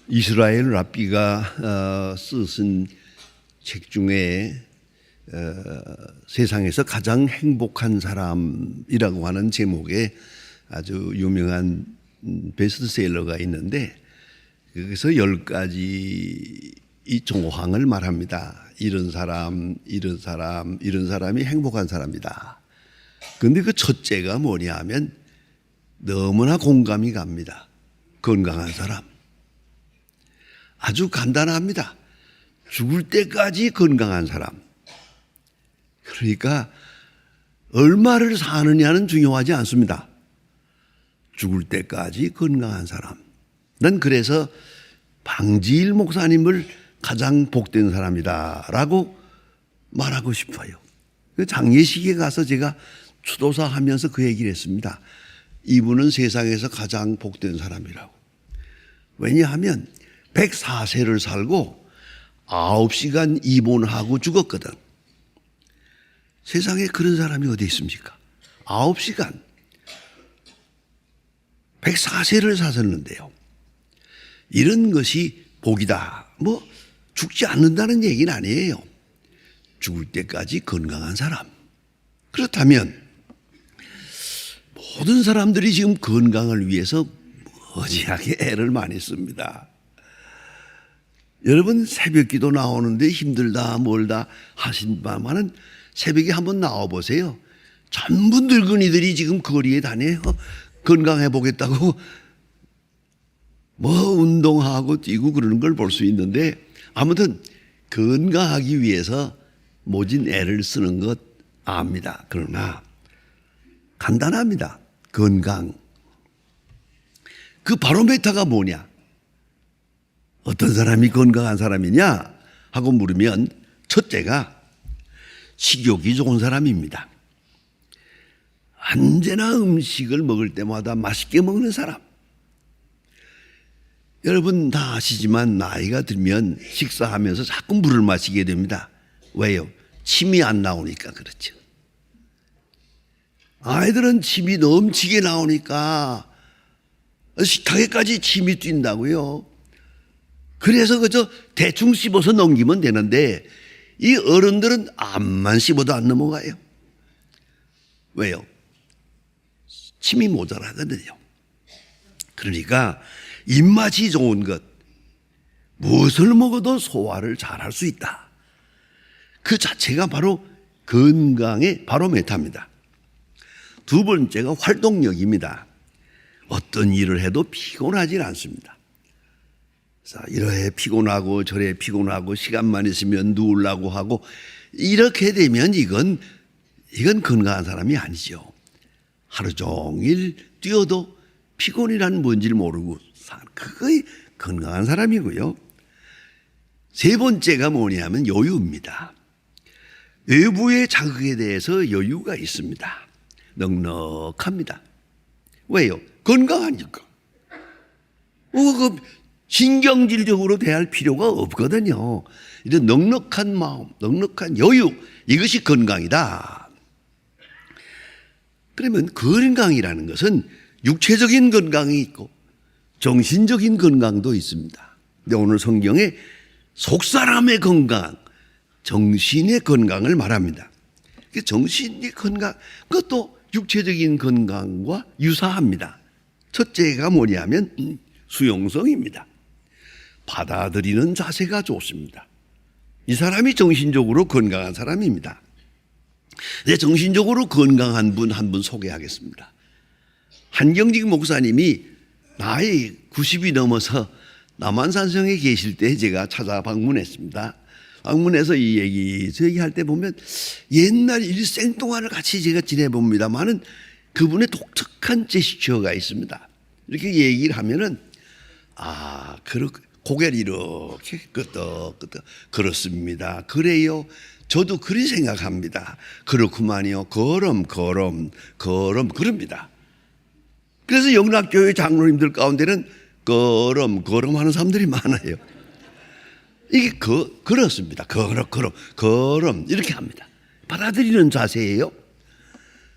이스라엘 랍비가 쓰신 책 중에 세상에서 가장 행복한 사람이라고 하는 제목의 아주 유명한 베스트셀러가 있는데, 거기서 10가지 이 조항을 말합니다. 이런 사람, 이런 사람, 이런 사람이 행복한 사람이다. 그런데 그 첫째가 뭐냐 하면 너무나 공감이 갑니다. 건강한 사람. 아주 간단합니다. 죽을 때까지 건강한 사람. 그러니까 얼마를 사느냐는 중요하지 않습니다. 죽을 때까지 건강한 사람. 난 그래서 방지일 목사님을 가장 복된 사람이다라고 말하고 싶어요. 장례식에 가서 제가 추도사 하면서 그 얘기를 했습니다. 이분은 세상에서 가장 복된 사람이라고. 왜냐하면 104세를 살고 9시간 입원하고 죽었거든. 세상에 그런 사람이 어디 있습니까? 9시간. 104세를 사셨는데요. 이런 것이 복이다. 죽지 않는다는 얘기는 아니에요. 죽을 때까지 건강한 사람. 그렇다면 모든 사람들이 지금 건강을 위해서 무지하게 애를 많이 씁니다. 여러분 새벽 기도 나오는데 힘들다 멀다 하신 바만은 새벽에 한번 나와 보세요. 전부 늙은이들이 지금 거리에 다녀요. 건강해 보겠다고 운동하고 뛰고 그러는 걸 볼 수 있는데, 아무튼 건강하기 위해서 모진 애를 쓰는 것 압니다. 그러나 간단합니다. 건강. 그 바로메터가 뭐냐? 어떤 사람이 건강한 사람이냐 하고 물으면 첫째가 식욕이 좋은 사람입니다. 언제나 음식을 먹을 때마다 맛있게 먹는 사람. 여러분 다 아시지만 나이가 들면 식사하면서 자꾸 물을 마시게 됩니다. 왜요? 침이 안 나오니까 그렇죠. 아이들은 침이 넘치게 나오니까 식탁에까지 침이 뛴다고요. 그래서 그저 대충 씹어서 넘기면 되는데 이 어른들은 암만 씹어도 안 넘어가요. 왜요? 침이 모자라거든요. 그러니까 입맛이 좋은 것, 무엇을 먹어도 소화를 잘할 수 있다. 그 자체가 바로 건강의 바로메타입니다. 두 번째가 활동력입니다. 어떤 일을 해도 피곤하지 않습니다. 이래 피곤하고 저래 피곤하고 시간만 있으면 누우려고 하고 이렇게 되면 이건 건강한 사람이 아니죠. 하루 종일 뛰어도 피곤이란 뭔지를 모르고 그거이 건강한 사람이고요. 세 번째가 뭐냐면 여유입니다. 외부의 자극에 대해서 여유가 있습니다. 넉넉합니다. 왜요? 건강하니까. 신경질적으로 대할 필요가 없거든요. 이런 넉넉한 마음, 넉넉한 여유, 이것이 건강이다. 그러면 건강이라는 것은 육체적인 건강이 있고 정신적인 건강도 있습니다. 근데 오늘 성경에 속사람의 건강, 정신의 건강을 말합니다. 정신의 건강, 그것도 육체적인 건강과 유사합니다. 첫째가 뭐냐면 수용성입니다. 받아들이는 자세가 좋습니다. 이 사람이 정신적으로 건강한 사람입니다. 네, 정신적으로 건강한 분 한 분 소개하겠습니다. 한경직 목사님이 나이 90이 넘어서 남한산성에 계실 때 제가 찾아 방문했습니다. 방문해서 이 얘기 저 얘기할 때 보면 옛날 일생동안을 같이 제가 지내봅니다만은 그분의 독특한 제스처가 있습니다. 이렇게 얘기를 하면은 고개를 이렇게 끄덕끄덕 그렇습니다. 그래요. 저도 그리 생각합니다. 그렇구만요. 그럽니다. 그래서 영락교회 장로님들 가운데는 걸음 하는 사람들이 많아요. 이게 그렇습니다. 걸음 이렇게 합니다. 받아들이는 자세예요.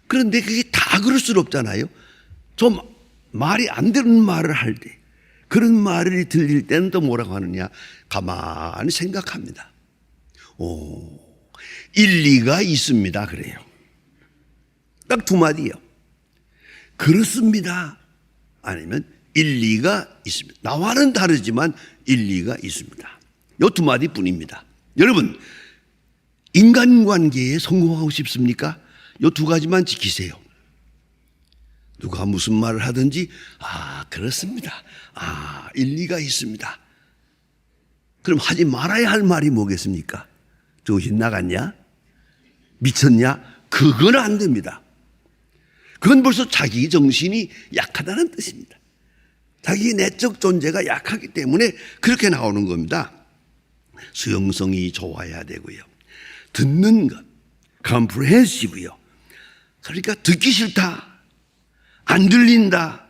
그런데 그게 다 그럴 수는 없잖아요. 좀 말이 안 되는 말을 할 때 그런 말이 들릴 때는 또 뭐라고 하느냐? 가만히 생각합니다. 오, 일리가 있습니다. 그래요. 딱 두 마디요. 그렇습니다. 아니면 일리가 있습니다. 나와는 다르지만 일리가 있습니다. 이 두 마디 뿐입니다. 여러분, 인간관계에 성공하고 싶습니까? 이 두 가지만 지키세요. 누가 무슨 말을 하든지 그렇습니다. 일리가 있습니다. 그럼 하지 말아야 할 말이 뭐겠습니까? 정신 나갔냐? 미쳤냐? 그건 안 됩니다. 그건 벌써 자기 정신이 약하다는 뜻입니다. 자기 내적 존재가 약하기 때문에 그렇게 나오는 겁니다. 수용성이 좋아야 되고요. 듣는 것, 컴프레hensive요. 그러니까 듣기 싫다, 안 들린다,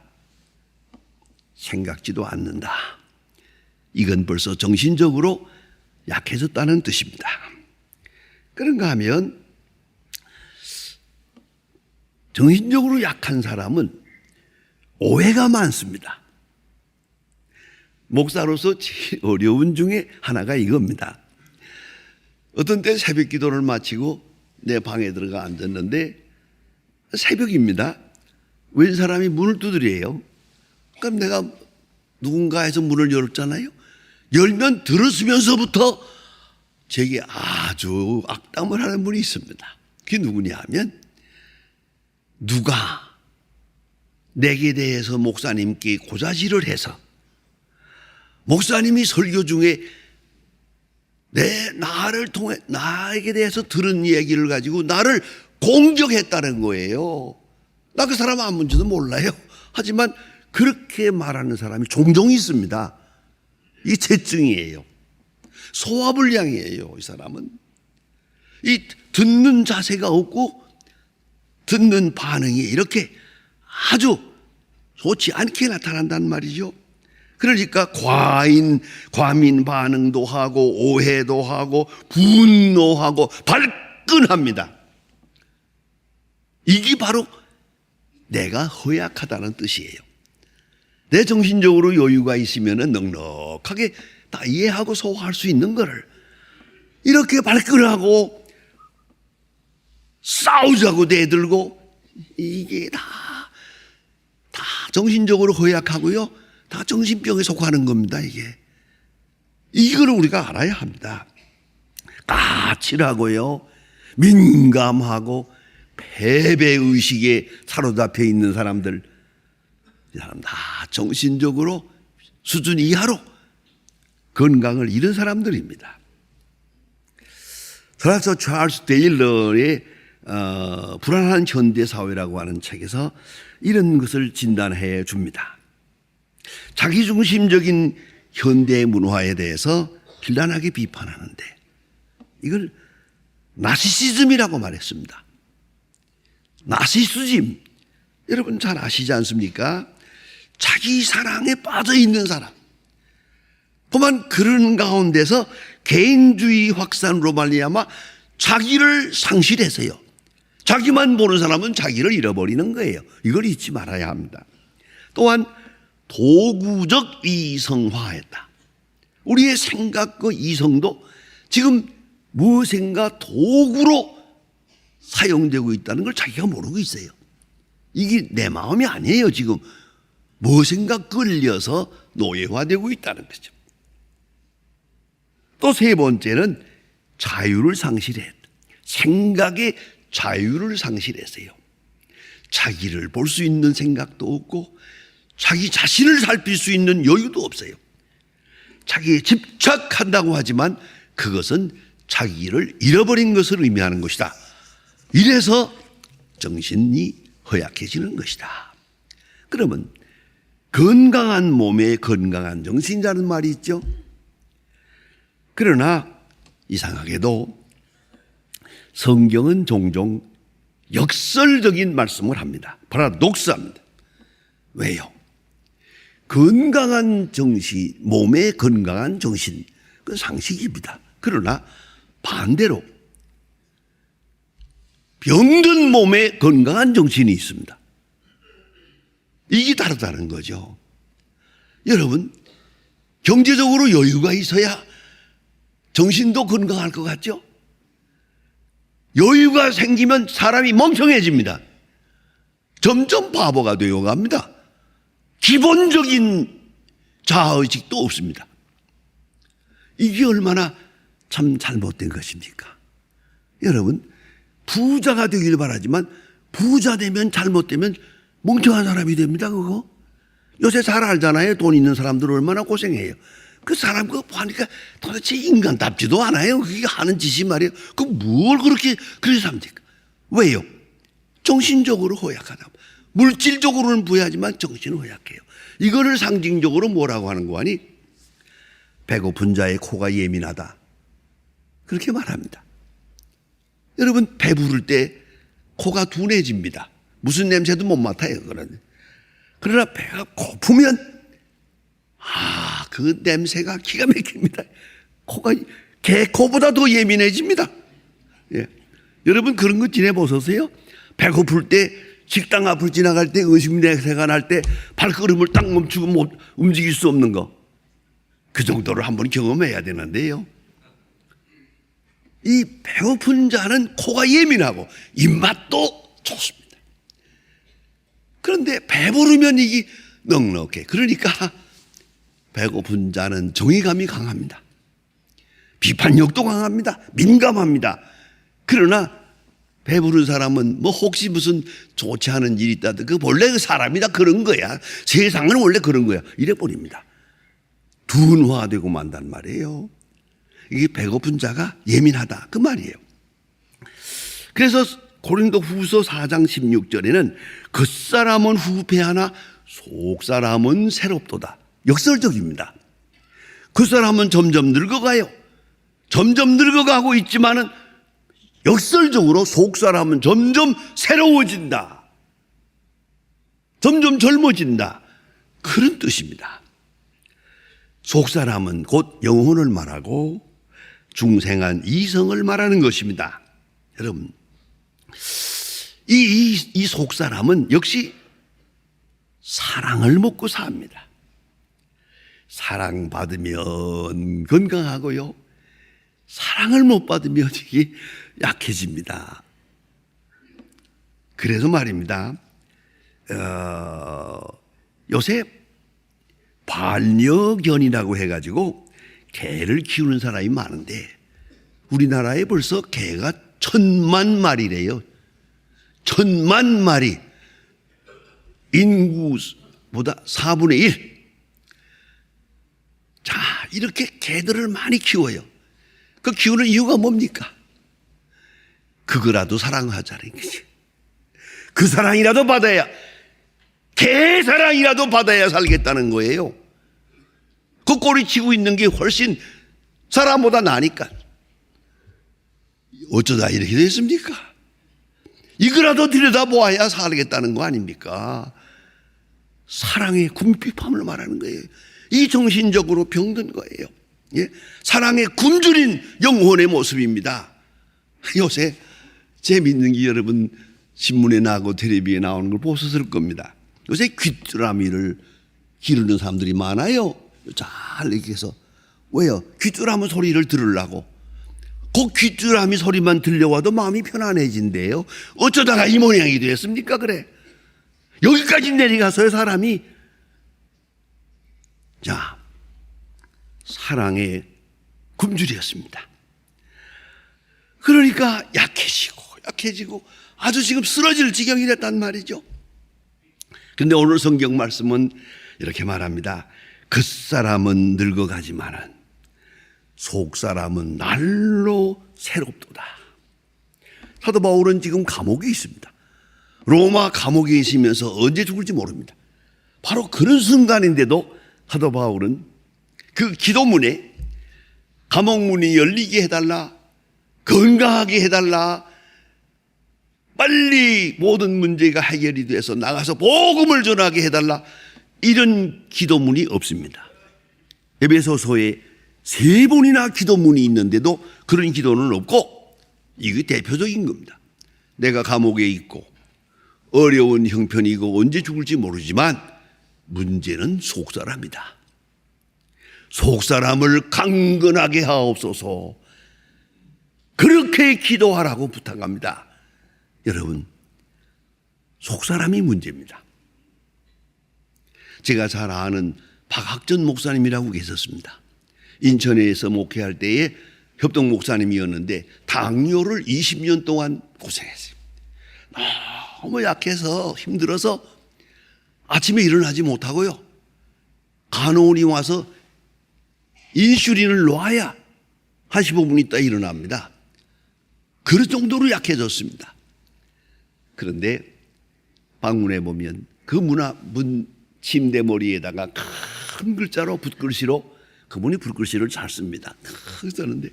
생각지도 않는다. 이건 벌써 정신적으로 약해졌다는 뜻입니다. 그런가 하면 정신적으로 약한 사람은 오해가 많습니다. 목사로서 제일 어려운 중에 하나가 이겁니다. 어떤 때 새벽 기도를 마치고 내 방에 들어가 앉았는데 새벽입니다. 웬 사람이 문을 두드려요. 그럼 내가 누군가에서 문을 열었잖아요. 열면 들었으면서부터 제게 아주 악담을 하는 분이 있습니다. 그게 누구냐 하면, 누가 내게 대해서 목사님께 고자질을 해서 목사님이 설교 중에 나를 통해 나에게 대해서 들은 얘기를 가지고 나를 공격했다는 거예요. 나 그 사람 안 뭔지도 몰라요. 하지만 그렇게 말하는 사람이 종종 있습니다. 이게 재증이에요. 소화불량이에요. 이 사람은 이 듣는 자세가 없고 듣는 반응이 이렇게 아주 좋지 않게 나타난단 말이죠. 그러니까 과민 반응도 하고 오해도 하고 분노하고 발끈합니다. 이게 바로 내가 허약하다는 뜻이에요. 내 정신적으로 여유가 있으면 넉넉하게 다 이해하고 소화할 수 있는 거를 이렇게 발끈하고 싸우자고 내들고, 이게 다 정신적으로 허약하고요, 다 정신병에 속하는 겁니다. 이걸 우리가 알아야 합니다. 까칠하고요, 민감하고 패배의식에 사로잡혀 있는 사람들, 이 사람 다 정신적으로 수준 이하로 건강을 잃은 사람들입니다. 설학자 찰스 테일러의 불안한 현대사회라고 하는 책에서 이런 것을 진단해 줍니다. 자기중심적인 현대 문화에 대해서 비난하게 비판하는데 이걸 나시시즘이라고 말했습니다. 나시시즘, 여러분 잘 아시지 않습니까? 자기 사랑에 빠져 있는 사람. 그만 그런 가운데서 개인주의 확산으로 말미암아 자기를 상실해서요, 자기만 보는 사람은 자기를 잃어버리는 거예요. 이걸 잊지 말아야 합니다. 또한 도구적 이성화했다. 우리의 생각과 이성도 지금 무엇인가 도구로 사용되고 있다는 걸 자기가 모르고 있어요. 이게 내 마음이 아니에요. 지금 무엇인가 끌려서 노예화되고 있다는 거죠. 또 세 번째는 자유를 상실했다. 생각의 자유를 상실했어요. 자기를 볼 수 있는 생각도 없고 자기 자신을 살필 수 있는 여유도 없어요. 자기에 집착한다고 하지만 그것은 자기를 잃어버린 것을 의미하는 것이다. 이래서 정신이 허약해지는 것이다. 그러면 건강한 몸에 건강한 정신이라는 말이 있죠. 그러나 이상하게도 성경은 종종 역설적인 말씀을 합니다. 파라독스합니다. 왜요? 건강한 정신, 몸의 건강한 정신, 그건 상식입니다. 그러나 반대로 병든 몸에 건강한 정신이 있습니다. 이게 다르다는 거죠. 여러분, 경제적으로 여유가 있어야 정신도 건강할 것 같죠? 여유가 생기면 사람이 멍청해집니다. 점점 바보가 되어 갑니다. 기본적인 자아의식도 없습니다. 이게 얼마나 참 잘못된 것입니까? 여러분, 부자가 되길 바라지만 부자 되면 잘못되면 멍청한 사람이 됩니다. 그거 요새 잘 알잖아요. 돈 있는 사람들 얼마나 고생해요. 그 사람 그거 보니까 도대체 인간답지도 않아요. 그게 하는 짓이 말이에요. 그 뭘 그렇게 합니까? 왜요? 정신적으로 허약하다. 물질적으로는 부유하지만 정신은 허약해요. 이거를 상징적으로 뭐라고 하는 거 아니? 배고픈 자의 코가 예민하다. 그렇게 말합니다. 여러분, 배부를 때 코가 둔해집니다. 무슨 냄새도 못 맡아요. 그러나 배가 고프면 그 냄새가 기가 막힙니다. 코가 개코보다 더 예민해집니다. 예. 여러분, 그런 거 지내보셨어요? 배고플 때 식당 앞을 지나갈 때 음식 냄새가 날 때 발걸음을 딱 멈추고 못 움직일 수 없는 거. 그 정도를 한번 경험해야 되는데요. 이 배고픈 자는 코가 예민하고 입맛도 좋습니다. 그런데 배부르면 이게 넉넉해. 그러니까 배고픈 자는 정의감이 강합니다. 비판력도 강합니다. 민감합니다. 그러나 배부른 사람은 뭐 혹시 무슨 좋지 않은 일이 있다든 그 원래 그 사람이 다 그런 거야. 세상은 원래 그런 거야. 이래 버립니다. 둔화되고 만단 말이에요. 이게 배고픈 자가 예민하다 그 말이에요. 그래서 고린도 후서 4장 16절에는 겉사람은 후패하나 속사람은 새롭도다. 역설적입니다. 겉사람은 점점 늙어가요. 점점 늙어가고 있지만은 역설적으로 속사람은 점점 새로워진다. 점점 젊어진다. 그런 뜻입니다. 속사람은 곧 영혼을 말하고 중생한 이성을 말하는 것입니다. 여러분, 이 속사람은 역시 사랑을 먹고 삽니다. 사랑받으면 건강하고요. 사랑을 못 받으면 이게 약해집니다. 그래서 말입니다. 요새 반려견이라고 해가지고 개를 키우는 사람이 많은데 우리나라에 벌써 개가 1,000만 마리래요. 1,000만 마리. 인구보다 4분의 1. 자, 이렇게 개들을 많이 키워요. 그 키우는 이유가 뭡니까? 그거라도 사랑하자는 거지. 그 사랑이라도 받아야, 개 사랑이라도 받아야 살겠다는 거예요. 그 꼬리 치고 있는 게 훨씬 사람보다 나니까. 어쩌다 이렇게 됐습니까? 이거라도 들여다보아야 살겠다는 거 아닙니까? 사랑의 궁핍함을 말하는 거예요. 이 정신적으로 병든 거예요. 예? 사랑의 굶주린 영혼의 모습입니다. 요새 재미있는 게 여러분 신문에 나고 텔레비에 나오는 걸 보셨을 겁니다. 요새 귀뚜라미를 기르는 사람들이 많아요. 잘 이렇게 해서. 왜요? 귀뚜라미 소리를 들으려고. 그 귀뚜라미 소리만 들려와도 마음이 편안해진대요. 어쩌다가 이 모양이 되었습니까? 그래. 여기까지 내려가서요, 사람이. 자, 사랑의 굶주렸습니다. 그러니까 약해지고 아주 지금 쓰러질 지경이 됐단 말이죠. 그런데 오늘 성경 말씀은 이렇게 말합니다. 겉사람은 늙어가지만은 속사람은 날로 새롭도다. 사도 바울은 지금 감옥에 있습니다. 로마 감옥에 있으면서 언제 죽을지 모릅니다. 바로 그런 순간인데도 사도 바울은 그 기도문에 감옥문이 열리게 해달라, 건강하게 해달라, 빨리 모든 문제가 해결이 돼서 나가서 복음을 전하게 해달라, 이런 기도문이 없습니다. 에베소서에 3번이나 기도문이 있는데도 그런 기도는 없고, 이게 대표적인 겁니다. 내가 감옥에 있고 어려운 형편이고 언제 죽을지 모르지만 문제는 속사람이다. 속사람을 강건하게 하옵소서. 그렇게 기도하라고 부탁합니다. 여러분, 속사람이 문제입니다. 제가 잘 아는 박학전 목사님이라고 계셨습니다. 인천에서 목회할 때에 협동 목사님이었는데 당뇨를 20년 동안 고생했어요. 너무 약해서 힘들어서 아침에 일어나지 못하고요. 간호원이 와서 인슐린을 놔야 한 15분 있다 일어납니다. 그 정도로 약해졌습니다. 그런데 방문해 보면 그 문 침대 머리에다가 큰 글자로 붓글씨로, 그분이 붓글씨를 잘 씁니다. 크게 쓰는데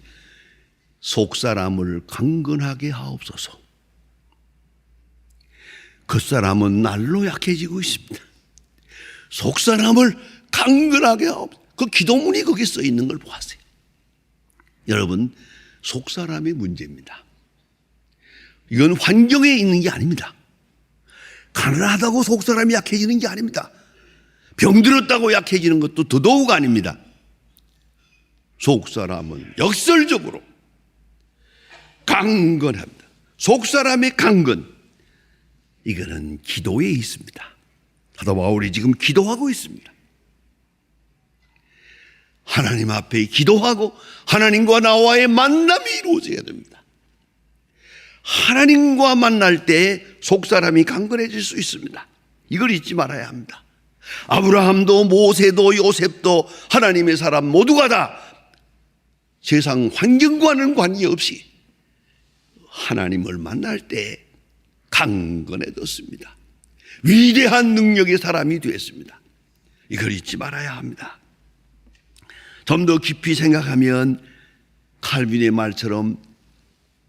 속사람을 강건하게 하옵소서. 겉사람은 날로 약해지고 있습니다. 속사람을 강건하게 하옵소서. 그 기도문이 거기 써 있는 걸 보았어요. 여러분, 속사람의 문제입니다. 이건 환경에 있는 게 아닙니다. 가난하다고 속사람이 약해지는 게 아닙니다. 병들었다고 약해지는 것도 더더욱 아닙니다. 속사람은 역설적으로 강건합니다. 속사람의 강건, 이거는 기도에 있습니다. 사도 바울이 지금 기도하고 있습니다. 하나님 앞에 기도하고 하나님과 나와의 만남이 이루어져야 됩니다. 하나님과 만날 때 속사람이 강건해질 수 있습니다. 이걸 잊지 말아야 합니다. 아브라함도 모세도 요셉도 하나님의 사람 모두가 다 세상 환경과는 관계없이 하나님을 만날 때 강건해졌습니다. 위대한 능력의 사람이 되었습니다. 이걸 잊지 말아야 합니다. 좀 더 깊이 생각하면 칼빈의 말처럼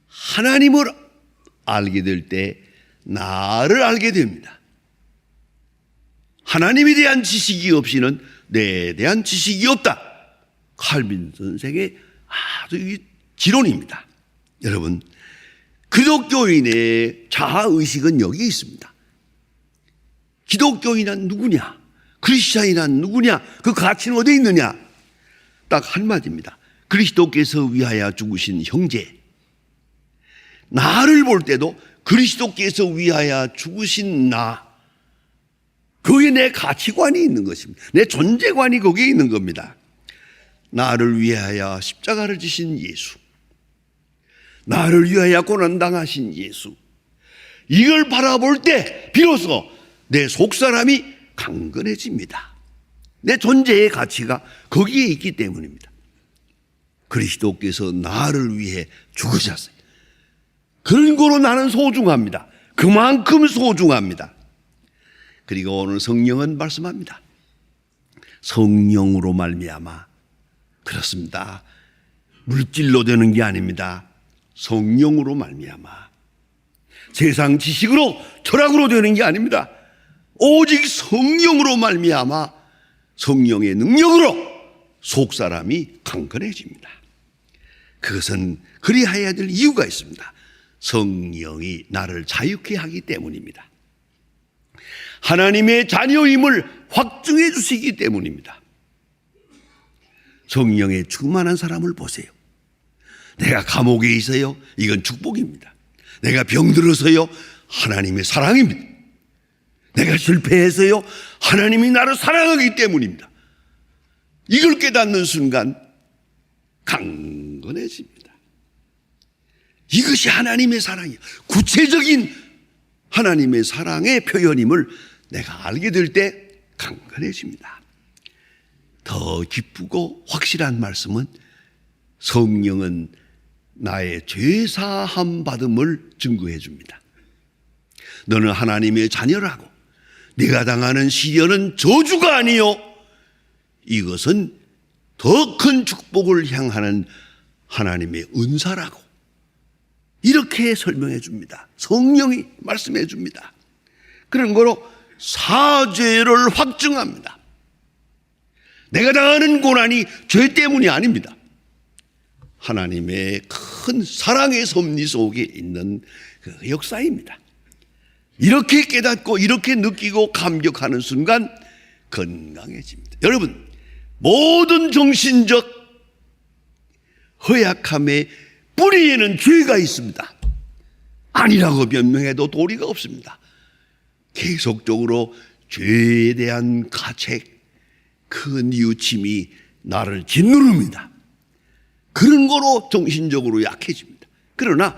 하나님을 알게 될 때 나를 알게 됩니다. 하나님에 대한 지식이 없이는 내에 대한 지식이 없다. 칼빈 선생의 아주 지론입니다. 여러분, 기독교인의 자아의식은 여기 있습니다. 기독교인은 누구냐? 크리스찬이란 누구냐? 그 가치는 어디에 있느냐? 딱 한마디입니다. 그리스도께서 위하여 죽으신 형제. 나를 볼 때도 그리스도께서 위하여 죽으신 나, 거기에 내 가치관이 있는 것입니다. 내 존재관이 거기에 있는 겁니다. 나를 위하여 십자가를 지신 예수, 나를 위하여 고난당하신 예수, 이걸 바라볼 때 비로소 내 속사람이 강건해집니다. 내 존재의 가치가 거기에 있기 때문입니다. 그리스도께서 나를 위해 죽으셨어요. 그런 거로 나는 소중합니다. 그만큼 소중합니다. 그리고 오늘 성령은 말씀합니다. 성령으로 말미암아, 그렇습니다. 물질로 되는 게 아닙니다. 성령으로 말미암아. 세상 지식으로 철학으로 되는 게 아닙니다. 오직 성령으로 말미암아 성령의 능력으로 속사람이 강건해집니다. 그것은 그리하여야 될 이유가 있습니다. 성령이 나를 자유케 하기 때문입니다. 하나님의 자녀임을 확증해 주시기 때문입니다. 성령에 충만한 사람을 보세요. 내가 감옥에 있어요. 이건 축복입니다. 내가 병들어서요. 하나님의 사랑입니다. 내가 실패해서요. 하나님이 나를 사랑하기 때문입니다. 이걸 깨닫는 순간 강건해집니다. 이것이 하나님의 사랑이에요. 구체적인 하나님의 사랑의 표현임을 내가 알게 될 때 강건해집니다. 더 기쁘고 확실한 말씀은 성령은 나의 죄사함 받음을 증거해 줍니다. 너는 하나님의 자녀라고, 네가 당하는 시련은 저주가 아니요, 이것은 더 큰 축복을 향하는 하나님의 은사라고, 이렇게 설명해 줍니다. 성령이 말씀해 줍니다. 그런 거로 사죄를 확증합니다. 내가 당하는 고난이 죄 때문이 아닙니다. 하나님의 큰 사랑의 섭리 속에 있는 그 역사입니다. 이렇게 깨닫고 이렇게 느끼고 감격하는 순간 건강해집니다. 여러분, 모든 정신적 허약함의 뿌리에는 죄가 있습니다. 아니라고 변명해도 도리가 없습니다. 계속적으로 죄에 대한 가책, 큰 뉘우침이 나를 짓누릅니다. 그런 거로 정신적으로 약해집니다. 그러나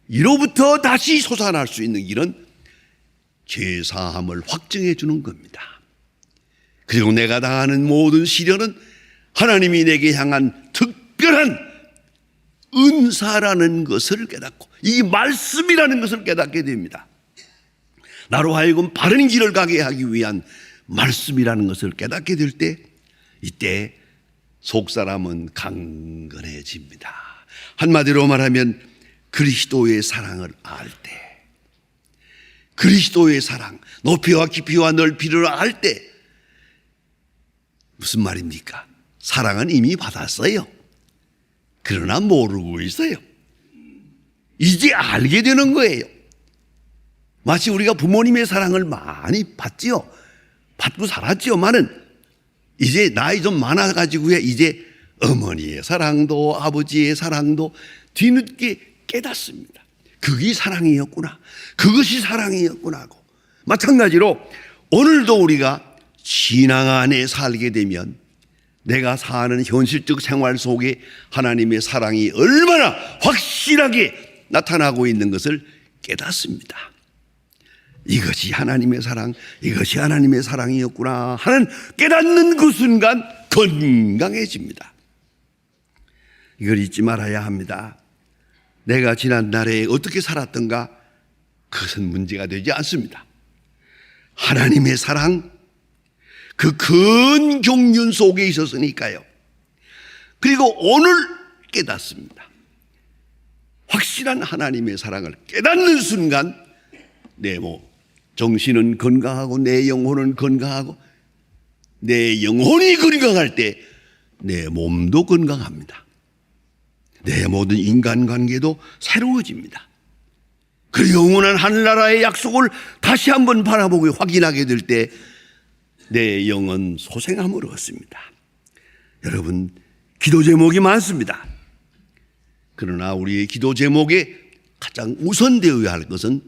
이로부터 다시 솟아날 수 있는 길은 죄사함을 확증해 주는 겁니다. 그리고 내가 당하는 모든 시련은 하나님이 내게 향한 특별한 은사라는 것을 깨닫고 이 말씀이라는 것을 깨닫게 됩니다. 나로 하여금 바른 길을 가게 하기 위한 말씀이라는 것을 깨닫게 될 때, 이때 속사람은 강건해집니다. 한마디로 말하면 그리스도의 사랑을 알 때, 그리스도의 사랑, 높이와 깊이와 넓이를 알 때, 무슨 말입니까? 사랑은 이미 받았어요. 그러나 모르고 있어요. 이제 알게 되는 거예요. 마치 우리가 부모님의 사랑을 많이 받지요. 받고 살았지요만은 이제 나이 좀 많아가지고 이제 어머니의 사랑도 아버지의 사랑도 뒤늦게 깨닫습니다. 그게 사랑이었구나. 그것이 사랑이었구나 하고. 마찬가지로 오늘도 우리가 신앙 안에 살게 되면 내가 사는 현실적 생활 속에 하나님의 사랑이 얼마나 확실하게 나타나고 있는 것을 깨닫습니다. 이것이 하나님의 사랑, 이것이 하나님의 사랑이었구나 하는 깨닫는 그 순간 건강해집니다. 이걸 잊지 말아야 합니다. 내가 지난날에 어떻게 살았던가 그것은 문제가 되지 않습니다. 하나님의 사랑, 그 큰 경륜 속에 있었으니까요. 그리고 오늘 깨닫습니다. 확실한 하나님의 사랑을 깨닫는 순간 내 정신은 건강하고 내 영혼은 건강하고 내 영혼이 건강할 때 내 몸도 건강합니다. 내 모든 인간관계도 새로워집니다. 그 영원한 하늘나라의 약속을 다시 한번 바라보고 확인하게 될 때 내 영은 소생함을 얻습니다. 여러분, 기도 제목이 많습니다. 그러나 우리의 기도 제목에 가장 우선되어야 할 것은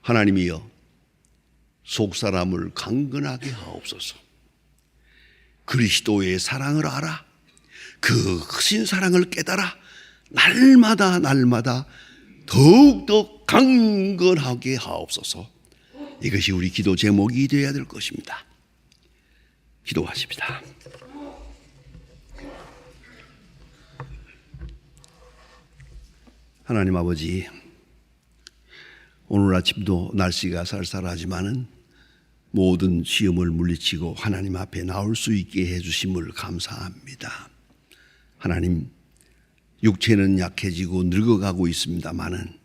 하나님이여 속사람을 강건하게 하옵소서. 그리스도의 사랑을 알아. 그 크신 사랑을 깨달아. 날마다 더욱더 강건하게 하옵소서. 이것이 우리 기도 제목이 되어야 될 것입니다. 기도하십시다. 하나님 아버지, 오늘 아침도 날씨가 쌀쌀하지만은 모든 시험을 물리치고 하나님 앞에 나올 수 있게 해주심을 감사합니다. 하나님, 육체는 약해지고 늙어가고 있습니다마는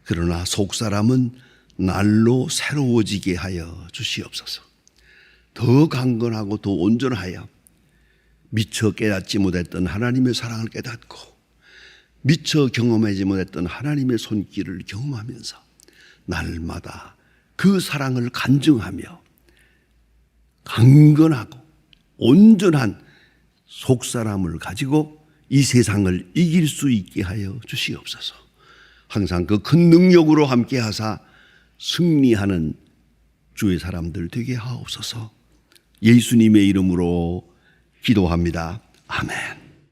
그러나 속사람은 날로 새로워지게 하여 주시옵소서. 더 강건하고 더 온전하여 미처 깨닫지 못했던 하나님의 사랑을 깨닫고 미처 경험하지 못했던 하나님의 손길을 경험하면서 날마다 그 사랑을 간증하며 강건하고 온전한 속사람을 가지고 이 세상을 이길 수 있게 하여 주시옵소서. 항상 그 큰 능력으로 함께 하사 승리하는 주의 사람들 되게 하옵소서. 예수님의 이름으로 기도합니다. 아멘.